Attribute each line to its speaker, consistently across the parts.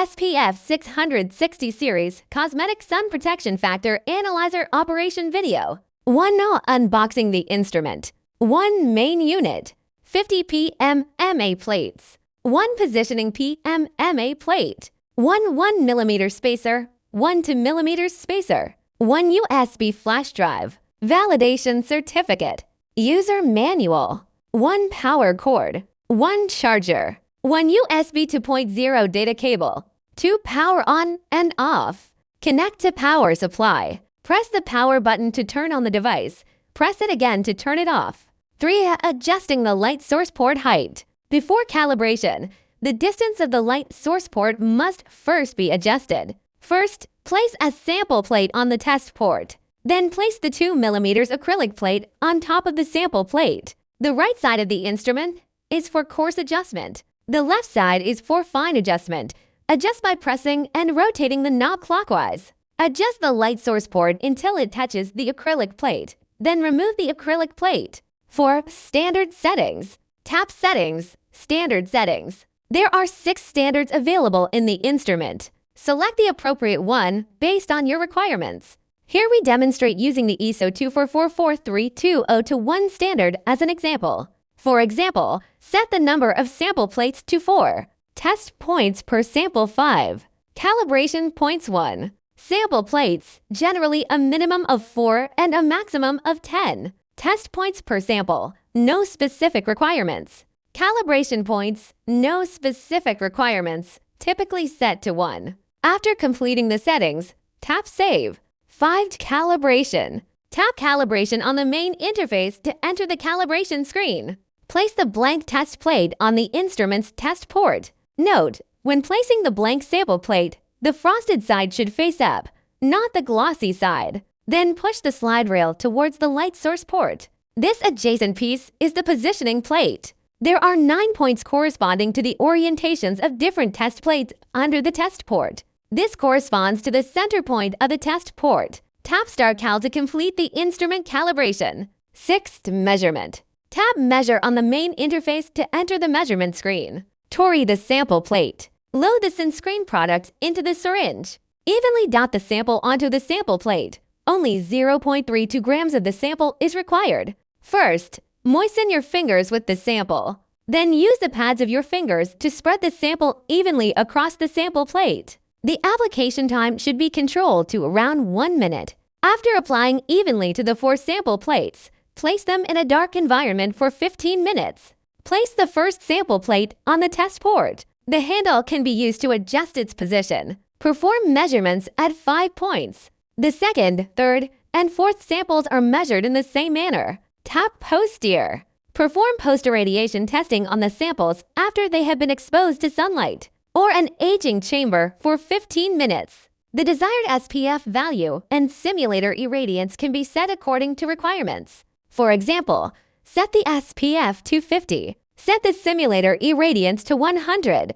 Speaker 1: SPF-660 Series Cosmetic Sun Protection Factor Analyzer Operation Video. 1. Unboxing the instrument. 1. Main unit. 50 PMMA plates. 1 positioning PMMA plate. 1 1mm spacer. 1 2mm spacer. 1 USB flash drive. Validation certificate. User manual. 1 power cord. 1 charger. 1 USB 2.0 data cable. 2 power on and off. Connect to power supply. Press the power button to turn on the device. Press it again to turn it off. 3. Adjusting the light source port height. Before calibration, the distance of the light source port must first be adjusted. First, place a sample plate on the test port. Then place the 2mm acrylic plate on top of the sample plate. The right side of the instrument is for coarse adjustment. The left side is for fine adjustment. Adjust by pressing and rotating the knob clockwise. Adjust the light source port until it touches the acrylic plate. Then remove the acrylic plate. 4. Standard settings. Tap Settings, Standard Settings. There are 6 standards available in the instrument. Select the appropriate one based on your requirements. Here we demonstrate using the ISO 2444320-1 standard as an example. For example, set the number of sample plates to 4. Test points per sample 5. Calibration points 1. Sample plates, generally a minimum of 4 and a maximum of 10. Test points per sample, no specific requirements. Calibration points, no specific requirements, typically set to 1. After completing the settings, tap Save. 5. Calibration. Tap Calibration on the main interface to enter the calibration screen. Place the blank test plate on the instrument's test port. Note, when placing the blank sample plate, the frosted side should face up, not the glossy side. Then push the slide rail towards the light source port. This adjacent piece is the positioning plate. There are 9 points corresponding to the orientations of different test plates under the test port. This corresponds to the center point of the test port. Tap Start Cal to complete the instrument calibration. 6. Measurement. Tap Measure on the main interface to enter the measurement screen. Tori the sample plate. Load the screen product into the syringe. Evenly dot the sample onto the sample plate. Only 0.32 grams of the sample is required. First, moisten your fingers with the sample. Then use the pads of your fingers to spread the sample evenly across the sample plate. The application time should be controlled to around 1 minute. After applying evenly to the 4 sample plates, place them in a dark environment for 15 minutes. Place the first sample plate on the test port. The handle can be used to adjust its position. Perform measurements at 5 points. The second, third, and fourth samples are measured in the same manner. Tap Post-Steer. Perform post-irradiation testing on the samples after they have been exposed to sunlight or an aging chamber for 15 minutes. The desired SPF value and simulator irradiance can be set according to requirements. For example, set the SPF to 50. Set the simulator irradiance to 100.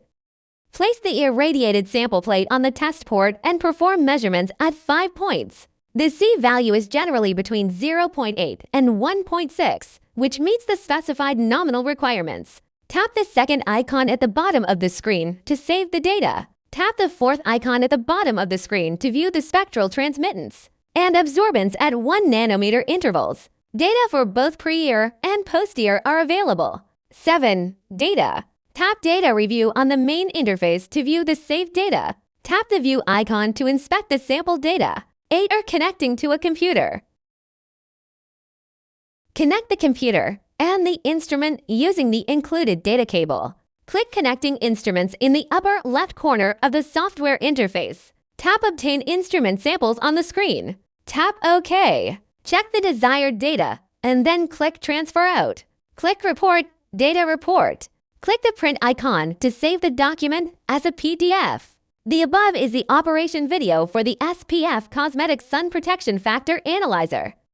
Speaker 1: Place the irradiated sample plate on the test port and perform measurements at 5 points. The C value is generally between 0.8 and 1.6, which meets the specified nominal requirements. Tap the second icon at the bottom of the screen to save the data. Tap the fourth icon at the bottom of the screen to view the spectral transmittance and absorbance at 1 nanometer intervals. Data for both pre-ear and post-ear are available. 7. Data. Tap Data Review on the main interface to view the saved data. Tap the View icon to inspect the sample data. 8. Connecting to a computer. Connect the computer and the instrument using the included data cable. Click Connecting Instruments in the upper left corner of the software interface. Tap Obtain Instrument Samples on the screen. Tap OK. Check the desired data and then click Transfer Out. Click Report Data Report. Click the print icon to save the document as a PDF. The above is the operation video for the SPF Cosmetic Sun Protection Factor Analyzer.